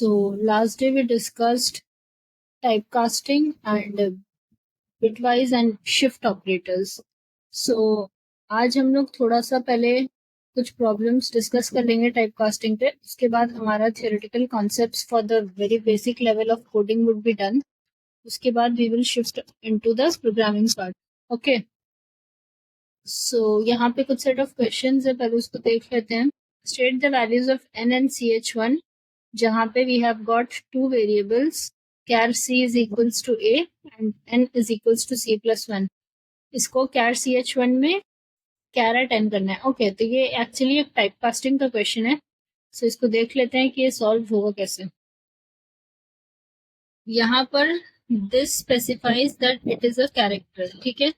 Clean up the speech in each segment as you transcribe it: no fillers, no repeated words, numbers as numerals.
Last day we discussed typecasting and bitwise and shift operators. आज हम लोग थोड़ा सा पहले कुछ प्रॉब्लम्स डिस्कस कर लेंगे टाइपकास्टिंग पे. उसके बाद हमारा theoretical concepts for the very basic level of coding would be done. उसके बाद we will shift into the programming part. Okay, so यहाँ पे कुछ सेट ऑफ क्वेश्चंस है, पहले उसको देख लेते हैं. State the values of n and ch1, जहाँ पे we have got two variables char c is equals to a and n is equals to c plus 1. इसको char ch1 में char at n करना है. ओके, तो ये actually एक typecasting का क्वेश्चन है. सो इसको देख लेते हैं कि ये सॉल्व होगा कैसे. यहाँ पर this specifies that it is a character. ठीक है,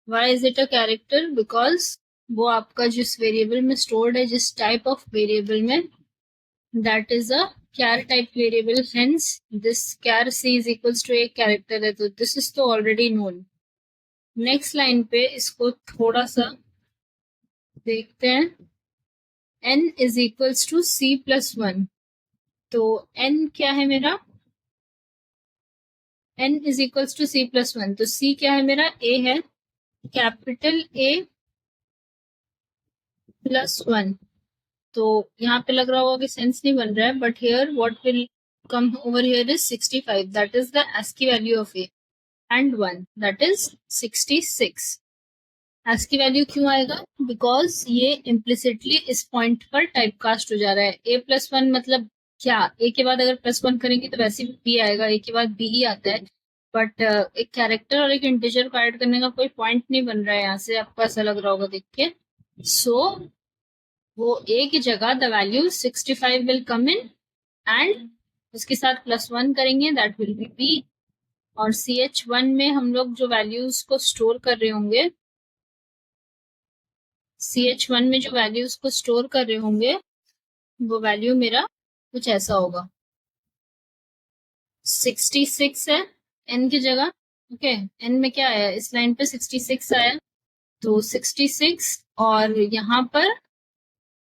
why is it a character? Because वो आपका जिस वेरिएबल में स्टोर्ड है, जिस टाइप ऑफ वेरिएबल में, that is a char type variable, hence this char c is equals to एक character है, तो this is तो already known. नेक्स्ट लाइन पे इसको थोड़ा सा देखते हैं. n is equals to c plus 1, तो n क्या है मेरा? n is equals to c plus 1, तो c क्या है मेरा? a है, कैपिटल A प्लस 1. तो यहाँ पे लग रहा होगा कि सेंस नहीं बन रहा है, but here what will come over here is 65, that is the ASCII value of A, and 1 that is 66. ASCII value क्यों आएगा? बिकॉज ये इम्प्लिसिटली इस पॉइंट पर टाइपकास्ट हो जा रहा है. A प्लस 1 मतलब क्या? A के बाद अगर प्लस 1 करेंगे तो वैसे भी B आएगा, A के बाद B ही आता है. बट एक कैरेक्टर और एक इंटीजर को ऐड करने का कोई पॉइंट नहीं बन रहा है यहाँ से, आपको ऐसा लग रहा होगा देख के. सो वो A की जगह the value 65 will come in, and उसके साथ प्लस 1 करेंगे, दैट विल बी B. और CH1 में हम लोग जो वैल्यूज को स्टोर कर रहे होंगे, CH1 में जो वैल्यूज को स्टोर कर रहे होंगे, वो वैल्यू मेरा कुछ ऐसा होगा. 66 है n की जगह. ओके, n में क्या आया? इस लाइन पे 66 आया, तो 66, और यहाँ पर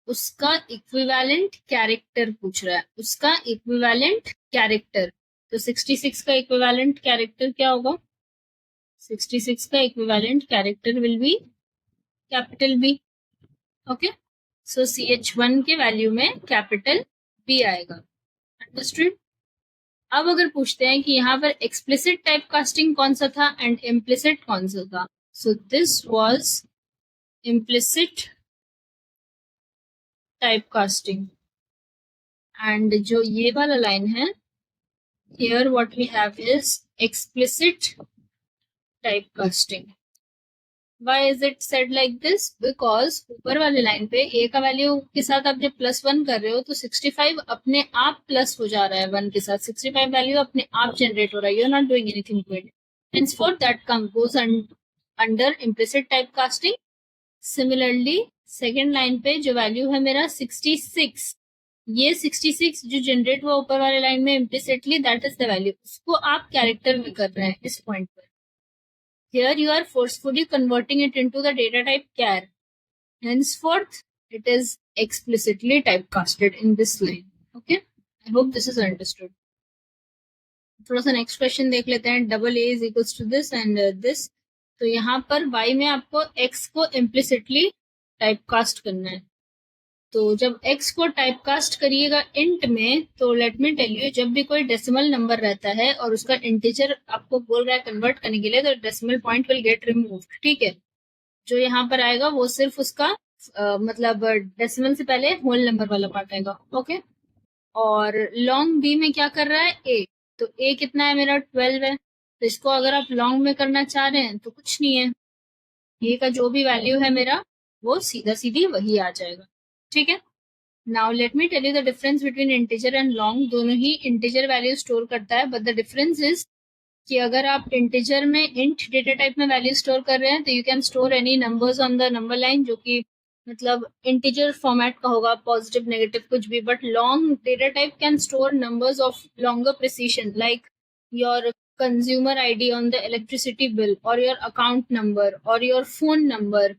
उसका इक्विवेलेंट कैरेक्टर पूछ रहा है, उसका इक्विवेलेंट कैरेक्टर. तो 66 का इक्विवेलेंट कैरेक्टर क्या होगा? 66 का equivalent character will be capital B. Okay, so CH1 के वैल्यू में कैपिटल B आएगा. अंडरस्टूड? अब अगर पूछते हैं कि यहाँ पर एक्सप्लिसिट टाइपकास्टिंग कौन सा था एंड इम्प्लिसिट कौन सा था, so this was implicit typecasting. And जो ये वाला लाइन है, here what we have is explicit typecasting. Why is it said like this? Because ऊपर वाले लाइन पे A का वैल्यू के साथ आप जब प्लस 1 कर रहे हो तो 65 अपने आप प्लस हो जा रहा है 1 के साथ. 65 वैल्यू अपने आप जनरेट हो रहा है, you are not doing anything to it. henceforth that goes under implicit typecasting. Similarly second line पे जो वैल्यू है मेरा 66, ये 66 जो जनरेट हुआ ऊपर वाले लाइन में implicitly, that is the value. उसको आप कैरेक्टर में कर रहे हैं इस पॉइंट पर. Here you are forcefully converting it into the data type char. Henceforth, it is explicitly typecasted in this line. Okay, I hope this is understood. थोड़ा सा नेक्स्ट क्वेश्चन देख लेते हैं. Double A is equals to this and this. तो यहाँ पर y में आपको x को इम्प्लिसिटली टाइपकास्ट करना है. तो जब x को टाइपकास्ट करिएगा इंट में, तो लेट मी टेल यू, जब भी कोई डेसिमल नंबर रहता है और उसका इंटीजर आपको बोल रहा है कन्वर्ट करने के लिए, तो decimal point will get removed. ठीक है, जो यहाँ पर आएगा वो सिर्फ उसका मतलब डेसिमल से पहले होल नंबर वाला पार्ट आएगा. ओके, और लॉन्ग b में क्या कर रहा है? a. तो a कितना है मेरा? 12 है. तो इसको अगर आप लॉन्ग में करना चाह रहे हैं तो कुछ नहीं है, a का जो भी वैल्यू है मेरा वो सीधा सीधी वही आ जाएगा. ठीक है, now let me tell you the difference between integer and long. दोनों ही इंटीजर वैल्यू स्टोर करता है, बट द डिफरेंस इज कि अगर आप इंटीजर में इंट डेटा टाइप में वैल्यू स्टोर कर रहे हैं तो you can store any numbers on the number line, जो कि मतलब इंटीजर फॉर्मेट का होगा, पॉजिटिव नेगेटिव कुछ भी. But long data type can store numbers of longer precision, like your consumer ID on the electricity bill, और your account number, और your phone number,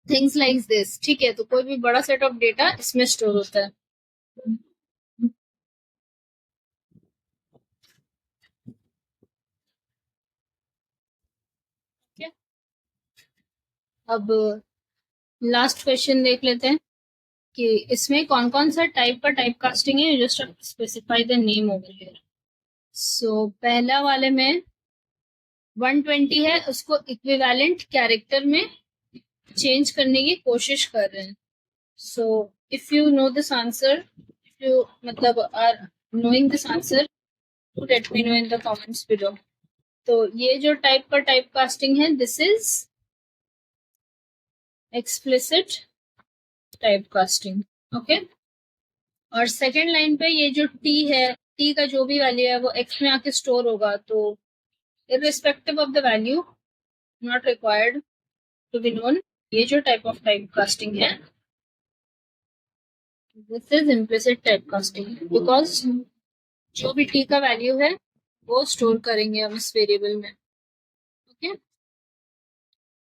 things like this. ठीक है, तो कोई भी बड़ा सेट ऑफ डेटा इसमें स्टोर होता है. अब लास्ट क्वेश्चन देख लेते हैं कि इसमें कौन कौन सा टाइप का टाइप कास्टिंग है. Just specify the name over here. So पहला वाले में 120 है, उसको इक्विवेलेंट कैरेक्टर में चेंज करने की कोशिश कर रहे हैं. So if you know this answer, if you मतलब are knowing this answer, let me know in the comments below. तो ये जो टाइप का टाइप कास्टिंग है, this is explicit type casting. Okay. और सेकेंड लाइन पे ये जो टी है, टी का जो भी वैल्यू है वो एक्स में आके स्टोर होगा. तो irrespective of the value, not required to be known, ये जो टाइप ऑफ टाइप कास्टिंग है, this is implicit type casting. Because जो भी टी का वैल्यू है वो स्टोर करेंगे हम इस वेरिएबल में. ओके.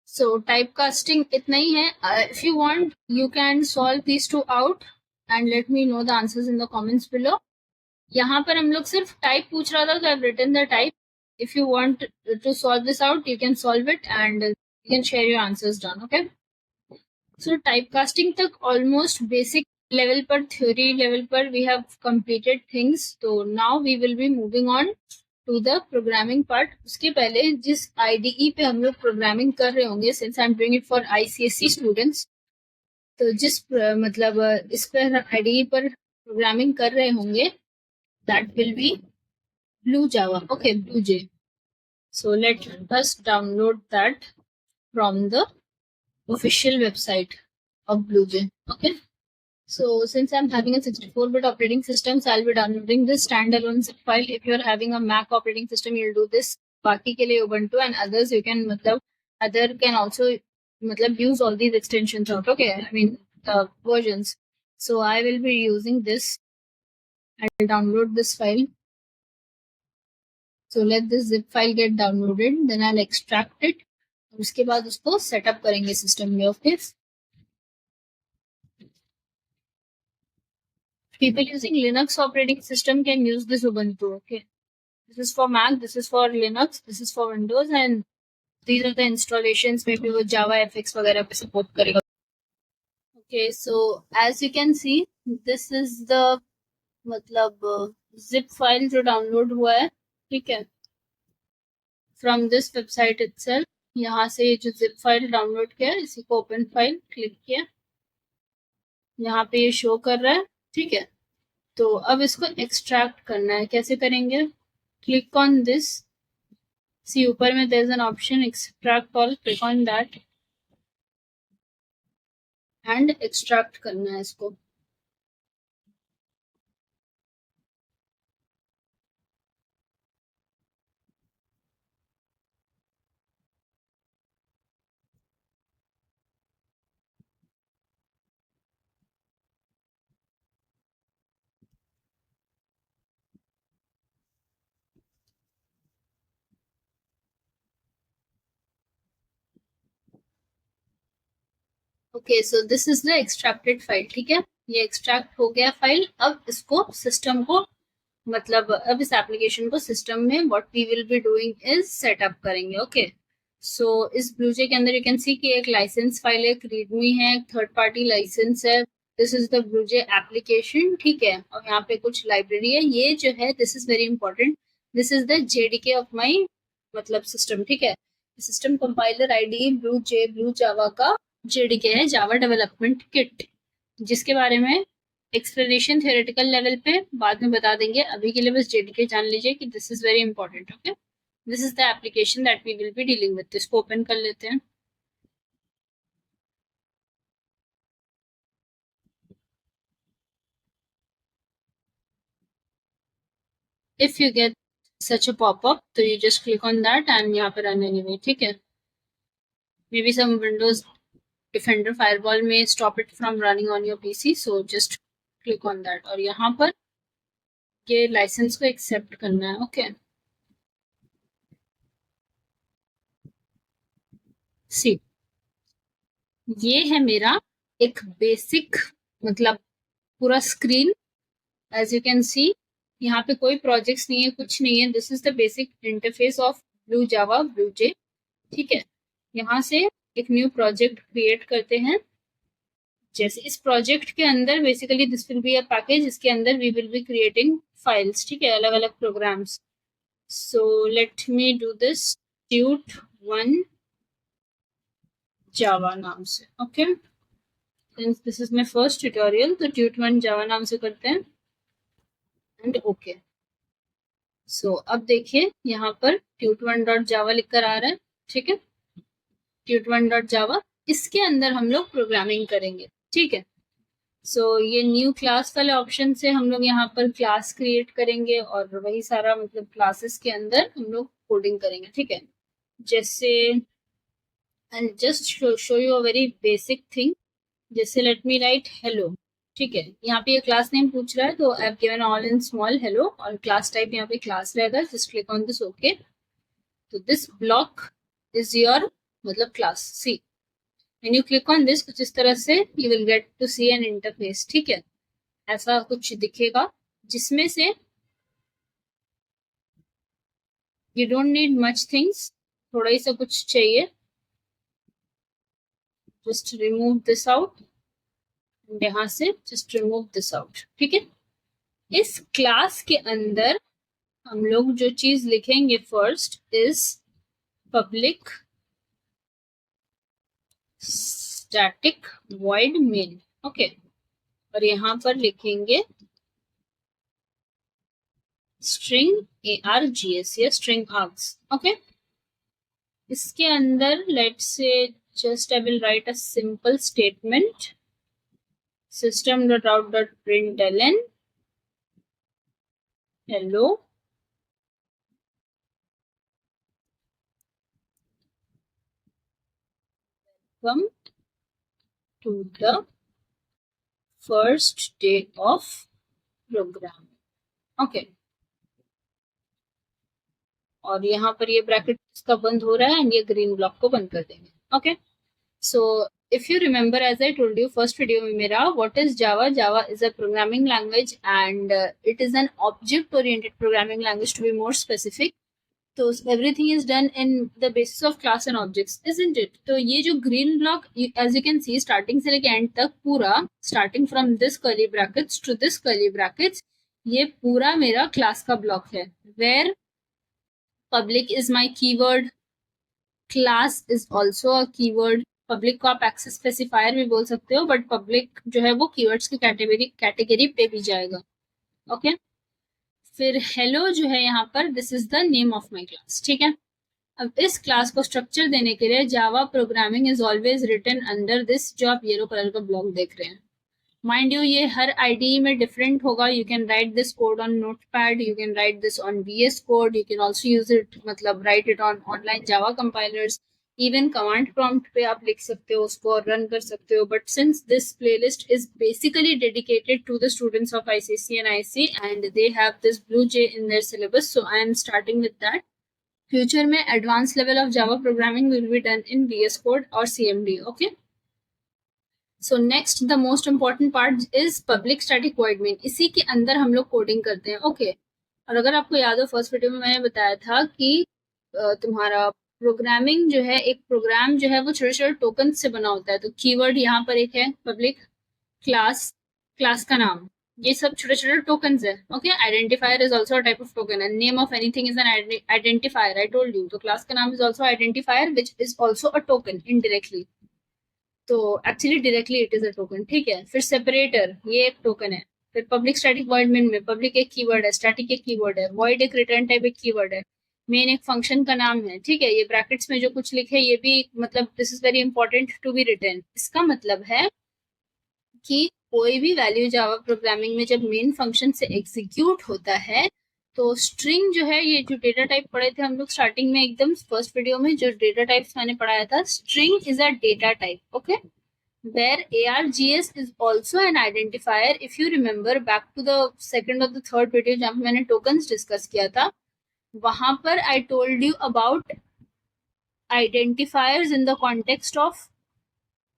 सो टाइप कास्टिंग इतना ही है. If you want you can solve these two out and let me know the answers in the comments below. यहाँ पर हम लोग सिर्फ टाइप पूछ रहा था, तो I have written the type. If you want to solve this out, you can solve it and you can share your answers down. Okay. So typecasting तक almost basic level पर, theory level पर we have completed things. So now we will be moving on to the programming part. उसके पहले जिस IDE पे हम लोग programming कर रहे होंगे, since I'm doing it for ICSE students, तो जिस मतलब इस पर IDE पर programming कर रहे होंगे, that will be Blue Java. Okay, BlueJ. So let us download that from the official website of BlueJ. Okay. So since I'm having a 64-bit operating system, so I'll be downloading this standalone zip file. If you're having a Mac operating system, you'll do this. बाकी के लिए Ubuntu and others you can other can also use all these extensions out. Okay, I mean versions. So I will be using this. I'll download this file. So let this zip file get downloaded, then I'll extract it. उसके बाद उसको setup करेंगे system में. Okay. People using Linux operating system can use this Ubuntu. Okay. This is for Mac, this is for Linux, this is for Windows, and these are the installations. Maybe वो Java FX वगैरह पे support करेगा. Okay, so as you can see, this is the zip file जो download हुआ है. ठीक है. From this website itself, यहाँ से ये जो zip file डाउनलोड किया, इसी को ओपन फाइल क्लिक किया, यहाँ पे ये शो कर रहा है. ठीक है. तो अब इसको एक्सट्रैक्ट करना है. कैसे करेंगे? Click on this. सी ऊपर में there is an option extract all. Click on that and extract करना है इसको. Okay. So this is the extracted file. ठीक है. ये एक्सट्रैक्ट हो गया फाइल. अब इसको सिस्टम को अब इस एप्लीकेशन को सिस्टम में what we will be doing is setup करेंगे. ओके. सो इस ब्लूजे के अंदर यू कैन सी कि एक लाइसेंस फाइल है, एक रीडमी है, एक थर्ड पार्टी लाइसेंस है. This is the BlueJ application. ठीक है. और यहाँ पे कुछ लाइब्रेरी है. ये जो है this is very important. This is the JDK of my system. ठीक है. सिस्टम कंपाइलर आईडी ब्लू जावा का जेडीके है, जावा डेवलपमेंट किट, जिसके बारे में एक्सप्लेनेशन थियोरेटिकल लेवल पे बाद में बता देंगे. अभी के लिए बस जेडीके जान लीजिए कि this is very important. Okay. This is the application that we will be dealing with. इसको ओपन कर लेते हैं. If you get such a popup, तो you just click on that and यहाँ पे रन एनीवे. ठीक है. Maybe some Windows Defender firewall में stop it from running on your PC. So just click on that और यहाँ पर ये लाइसेंस को एक्सेप्ट करना है. ओके. सी ये है मेरा एक बेसिक पूरा screen. As you can see यहाँ पे कोई प्रोजेक्ट्स नहीं है, कुछ नहीं है. This is the basic interface of blue Java BlueJ. ठीक है. यहाँ से एक न्यू प्रोजेक्ट क्रिएट करते हैं। जैसे इस प्रोजेक्ट के अंदर basically this will be a package, इसके अंदर we will be creating files, ठीक है, अलग अलग programs. So let me do this tut1 Java नाम से। Okay, since this is my first tutorial, तो tut1 जावा नाम से करते हैं एंड ओके। सो अब देखिए यहाँ पर tut1.java लिखकर आ रहा है, ठीक है, tut1.java, इसके अंदर हम लोग प्रोग्रामिंग करेंगे, ठीक है। सो ये न्यू क्लास वाले ऑप्शन से हम लोग यहाँ पर क्लास क्रिएट करेंगे और वही सारा मतलब क्लासेस के अंदर हम लोग कोडिंग करेंगे, ठीक है। जैसे and just show you a very basic thing, जैसे लेट मी राइट हेलो, ठीक है, यहाँ पे ये क्लास नेम पूछ रहा है तो I have given all in small hello और क्लास टाइप यहाँ पे क्लास रहेगा। Just click on this okay. तो दिस ब्लॉक इज योर मतलब class C. When you click on this, कुछ इस तरह से you will get to see an interface, ठीक है, ऐसा कुछ दिखेगा जिसमें से you don't need much things, थोड़ा ही सा कुछ चाहिए। जस्ट रिमूव दिस आउट, यहाँ से जस्ट रिमूव दिस आउट, ठीक है। इस क्लास के अंदर हम लोग जो चीज लिखेंगे first is public static void main, okay, और यहाँ पर लिखेंगे स्ट्रिंग args या स्ट्रिंग args, ओके। इसके अंदर let's say just I will write a simple statement system.out.println hello welcome to the first day of programming, okay. और यहाँ पर ये ब्रैकेट इसका बंद हो रहा है एंड ये ग्रीन ब्लॉक को बंद कर देंगे, okay. So if you remember, as I told you first video में मेरा, what is Java? Java is a programming language and it is an object oriented programming language to be more specific. तो everything is done in the basis of class and objects, isn't it? तो ये जो green block as you can see starting से लेके end तक पूरा starting from this curly brackets to this curly brackets, ये पूरा मेरा class का block है where public is my keyword, class is also a keyword। Public को आप एक्सेस स्पेसिफायर भी बोल सकते हो, बट पब्लिक जो है वो कीवर्ड्स की कैटेगरी पे भी जाएगा, ओके। फिर हेलो जो है यहाँ पर this is the name of my class, ठीक है। अब इस क्लास को स्ट्रक्चर देने के लिए Java programming is always written under this, जो आप येलो कलर का ब्लॉक देख रहे हैं। माइंड यू ये हर आईडी में डिफरेंट होगा। You can write this code on Notepad, you can write this on VS code, you can also use it मतलब write it on online Java compilers, even command prompt पे आप लिख सकते हो उसको और रन कर सकते हो। But since this playlist is basically dedicated to the students of ICSE and IC and they have this BlueJ in their syllabus, so I am starting with that. Future में advance level of Java programming will be done in VS code और CMD, okay. So next the most important part is public static void main, इसी के अंदर हम लोग coding करते हैं, okay. और अगर आपको याद हो फर्स्ट वीडियो में मैंने बताया था कि तुम्हारा प्रोग्रामिंग जो है, एक प्रोग्राम जो है वो छोटे छोटे टोकन से बना होता है। तो कीवर्ड यहाँ पर एक है पब्लिक, क्लास, क्लास का नाम, ये सब छोटे छोटे टोकन्स है, okay. Identifier is also a type of token and name of anything is an identifier, I told you. तो क्लास का नाम is also identifier which is also a token indirectly, तो actually directly it is a token, ठीक है। फिर separator, ये एक token है। फिर पब्लिक स्टैटिक वॉइड मेन में पब्लिक एक कीवर्ड है, स्टैटिक एक कीवर्ड है, वॉइड एक रिटर्न टाइप एक कीवर्ड है, मेन एक फंक्शन का नाम है, ठीक है। ये ब्रैकेट्स में जो कुछ लिखे ये भी मतलब this is very important to be return. इसका मतलब है कि कोई भी वैल्यू जावा प्रोग्रामिंग में जब मेन फंक्शन से एग्जीक्यूट होता है तो स्ट्रिंग जो है, ये जो डेटा टाइप पढ़े थे हम लोग स्टार्टिंग में एकदम फर्स्ट वीडियो में, जो डेटा टाइप्स मैंने पढ़ाया था, string is a data type, okay, where args is also an identifier. If you remember back to the second or the third video जहाँ पे मैंने tokens डिस्कस किया था, वहां पर I told you about identifiers in the context of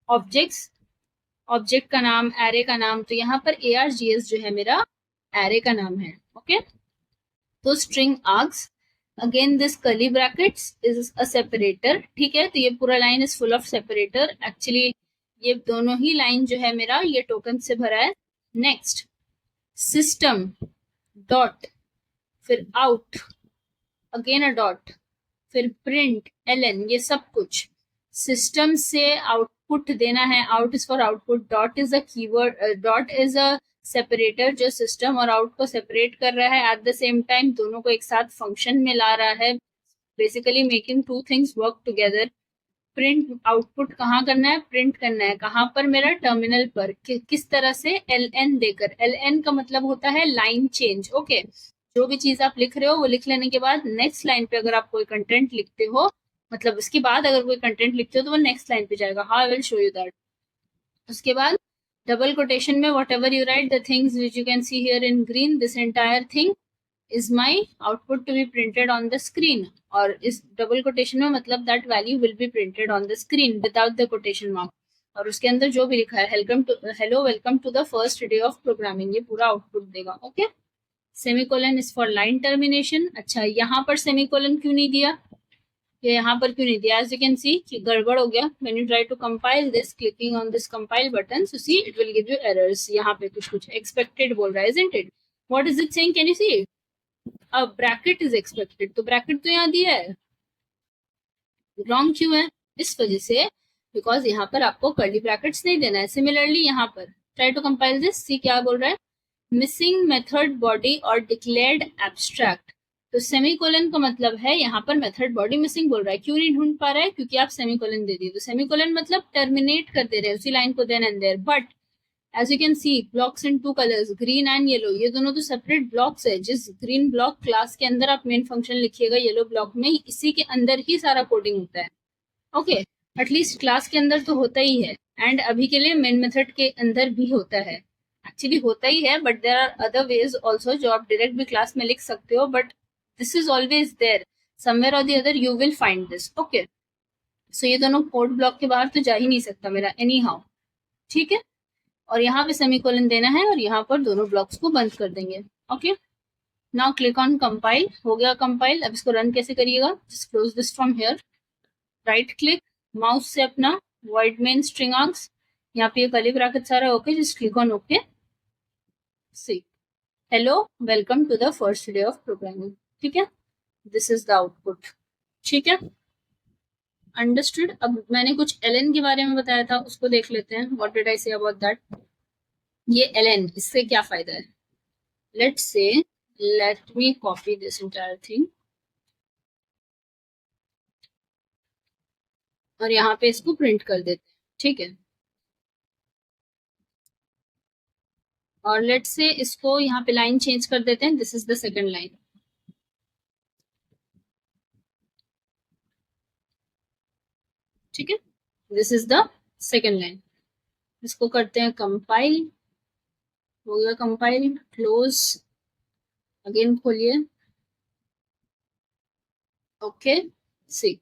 objects, object का नाम, array का नाम। तो यहाँ पर args जो है मेरा एरे का नाम है, ओके। तो string args again this curly brackets is a separator, ठीक है। तो ये पूरा line is full of separator. Actually ये दोनों ही लाइन जो है मेरा ये टोकन से भरा है। नेक्स्ट सिस्टम डॉट, फिर आउट, अगेन अ डॉट, फिर प्रिंट एलन, ये सब कुछ सिस्टम से आउटपुट देना है। Out is for output, dot is a keyword, dot is a separator जो सिस्टम और आउट को सेपरेट कर रहा है। एट द सेम टाइम दोनों को एक साथ फंक्शन में ला रहा है, basically making two things work together. Print output कहाँ करना है, प्रिंट करना है कहाँ पर, मेरा टर्मिनल पर। किस तरह से, एल एन देकर। एल एन का मतलब होता है लाइन चेंज, ओके। जो भी चीज आप लिख रहे हो वो लिख लेने के बाद नेक्स्ट लाइन पे अगर आप कोई कंटेंट लिखते हो, मतलब उसके बाद अगर कोई कंटेंट लिखते हो तो वो नेक्स्ट लाइन पे जाएगा। How I will show you that. उसके बाद डबल कोटेशन में what ever you right the things which you can see here in green, this entire thing is my output to be printed on the screen, और इस double quotation में मतलब that value will be printed on the screen without the quotation mark। और उसके अंदर जो भी लिखा है hello welcome to the first day of programming, ये पूरा आउटपुट देगा, okay. Semicolon is for line termination. अच्छा यहाँ पर सेमीकोलन क्यों नहीं दिया, ये यहाँ पर क्यों नहीं दिया, एज यू कैन सी कि गड़बड़ हो गया। When you try to compile this, clicking on this compile button, so see it will give you errors. यहाँ पे कुछ एक्सपेक्टेड बोल रहा है, isn't it? What is it saying? Can you see it? अब ब्रैकेट इज एक्सपेक्टेड, तो bracket तो यहाँ दिया है, रॉन्ग क्यों है? इस वजह से बिकॉज यहाँ पर आपको कर्ली ब्रैकेट्स नहीं देना है। सिमिलरली यहाँ पर ट्राई टू कंपाइल दिस, सी क्या बोल रहा है, मिसिंग मेथड बॉडी और डिक्लेयर्ड एब्स्ट्रैक्ट। तो सेमीकोलन का मतलब है यहाँ पर मेथड बॉडी मिसिंग बोल रहा है। क्यों नहीं ढूंढ पा रहा है, क्योंकि आप सेमीकोलन दे दिए। तो सेमीकोलन मतलब टर्मिनेट कर दे रहे हैं उसी लाइन को then and there. But as you can see blocks in two colors green and yellow, ये दोनों तो सेपरेट ब्लॉक्स है। जिस ग्रीन ब्लॉक क्लास के अंदर आप मेन फंक्शन लिखिएगा, येलो ब्लॉक में इसी के अंदर ही सारा कोडिंग होता है, ओके। एटलीस्ट क्लास के अंदर तो होता ही है, एंड अभी के लिए मेन मेथड के अंदर भी होता है। एक्चुअली होता ही है, but there are other ways also जो आप डायरेक्ट भी क्लास में लिख सकते हो, but this is always there somewhere और the other, you will find this, okay. So ये दोनों कोड ब्लॉक के बाहर तो जा ही नहीं सकता मेरा एनी हाउ, ठीक है। और यहाँ पे सेमीकोलन देना है और यहाँ पर दोनों ब्लॉक्स को बंद कर देंगे, okay. Now click on compile, हो गया कंपाइल। अब इसको रन कैसे करिएगा, just close this from here, right click, mouse से अपना वॉइड मेन स्ट्रिंग आर्क्स, यहाँ पे ये कर्ली ब्रैकेट्स आ रहा है, okay, just click on okay. See hello welcome to the first day of programming, ठीक है, दिस इज द आउटपुट, ठीक है, अंडरस्टूड। अब मैंने कुछ एलएन के बारे में बताया था, उसको देख लेते हैं। What did I say about that. ये एलएन, इससे क्या फायदा है, let's say let me copy this entire thing और यहाँ पे इसको प्रिंट कर देते हैं, ठीक है। और लेट्स से इसको यहाँ पे लाइन चेंज कर देते हैं, this is the second line, ठीक है, this is the second line. इसको करते हैं कंपाइल, हो गया कंपाइल, क्लोज, अगेन खोलिए, ओके। सी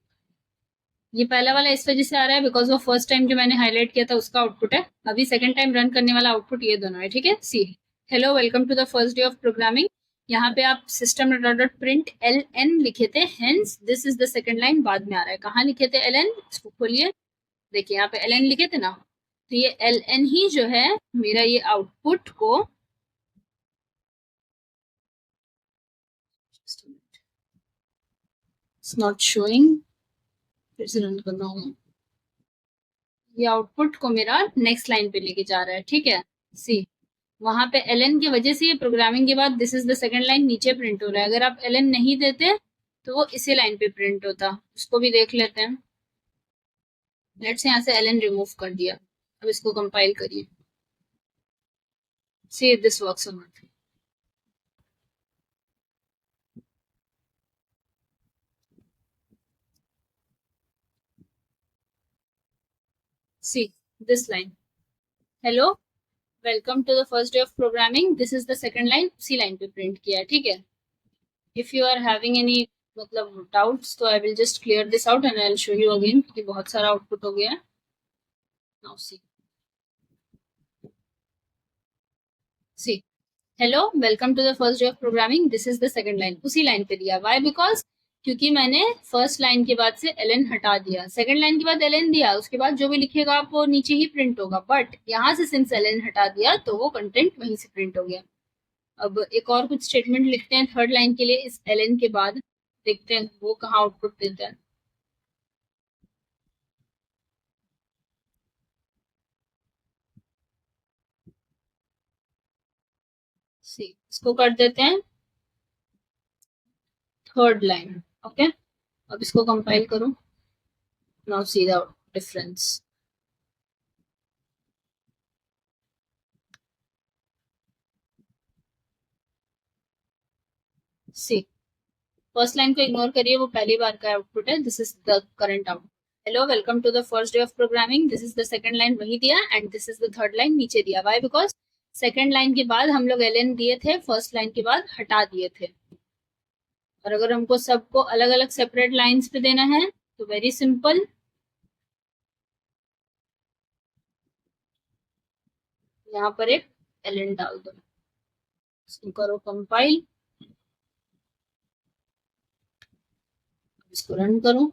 ये पहला वाला इस वजह से आ रहा है बिकॉज वो फर्स्ट टाइम जो मैंने हाईलाइट किया था उसका आउटपुट है। अभी सेकंड टाइम रन करने वाला आउटपुट ये दोनों है, ठीक है। See hello welcome to the first day of programming, यहाँ पे आप system dot print L N लिखे थे, hence this is the second line बाद में आ रहा है। कहाँ लिखे थे एल एन, इसको खोलिए, देखिए यहाँ पे एल एन लिखे थे ना, तो ये एल एन ही जो है मेरा ये आउटपुट को, इट्स नॉट शोइंग, फिर से रन करना होगा, ये आउटपुट को मेरा नेक्स्ट लाइन पे लेके जा रहा है, ठीक है। सी वहां पे एल की वजह से ये प्रोग्रामिंग के बाद this is the second line नीचे प्रिंट हो रहा है। अगर आप एल नहीं देते तो वो इसी लाइन पे प्रिंट होता, उसको भी देख लेते हैं। लेट्स यहाँ से एल रिमूव कर दिया, अब इसको कंपाइल करिए, सी दिस वर्क्स और not. See this line, hello welcome to the first day of programming, this is the second line, उसी लाइन पे प्रिंट किया है, ठीक है। If you are having any मतलब डाउट्स तो I will just clear this out and I will show you again, क्योंकि बहुत सारा आउटपुट हो गया है। Now see hello welcome to the first day of programming, this is the second line, उसी line पे दिया। व्हाई, बिकॉज क्योंकि मैंने फर्स्ट लाइन के बाद से ln हटा दिया, सेकंड लाइन के बाद ln दिया, उसके बाद जो भी लिखेगा आप वो नीचे ही प्रिंट होगा, बट यहाँ से सिंस ln हटा दिया तो वो कंटेंट वहीं से प्रिंट हो गया। अब एक और कुछ स्टेटमेंट लिखते हैं थर्ड लाइन के लिए इस ln के बाद, देखते हैं वो कहाँ आउटपुट देता है। सी, इसको कर देते हैं थर्ड लाइन। ओके, अब इसको कंपाइल करो, now see the difference. See, first line को इग्नोर करिए, वो पहली बार का आउटपुट है, this is the current output. Hello welcome to the first day of programming, this is the second line वही दिया and this is the third line नीचे दिया। व्हाई? बिकॉज सेकंड लाइन के बाद हम लोग ln दिए थे, फर्स्ट लाइन के बाद हटा दिए थे। और अगर हमको सबको अलग अलग सेपरेट लाइंस पे देना है तो वेरी सिंपल, यहाँ पर एक ln डाल दो, इसको करो कंपाइल, इसको रन करो।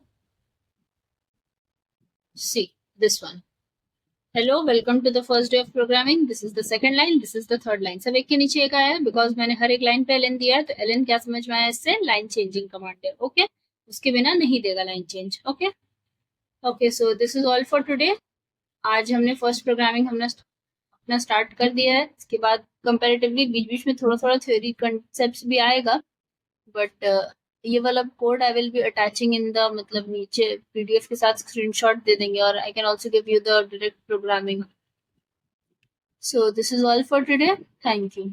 See this one, hello welcome to the first day of programming, this is the second line, this is the third line. सब एक के नीचे एक आया है बिकॉज मैंने हर एक लाइन पे ln दिया है, तो ln क्या समझ में आया इससे? लाइन चेंजिंग कमांड है। ओके, उसके बिना नहीं देगा line change. Okay okay, so this is all for today. आज हमने फर्स्ट प्रोग्रामिंग हमने अपना स्टार्ट कर दिया है, इसके बाद कंपैरेटिवली बीच बीच में थोड़ा थोड़ा थ्योरी कंसेप्ट्स भी आएगा, बट ये वाला code I will be attaching in the, मतलब नीचे पीडीएफ के साथ स्क्रीनशॉट दे देंगे, और I can also give you the direct programming. So this is all for today. Thank you.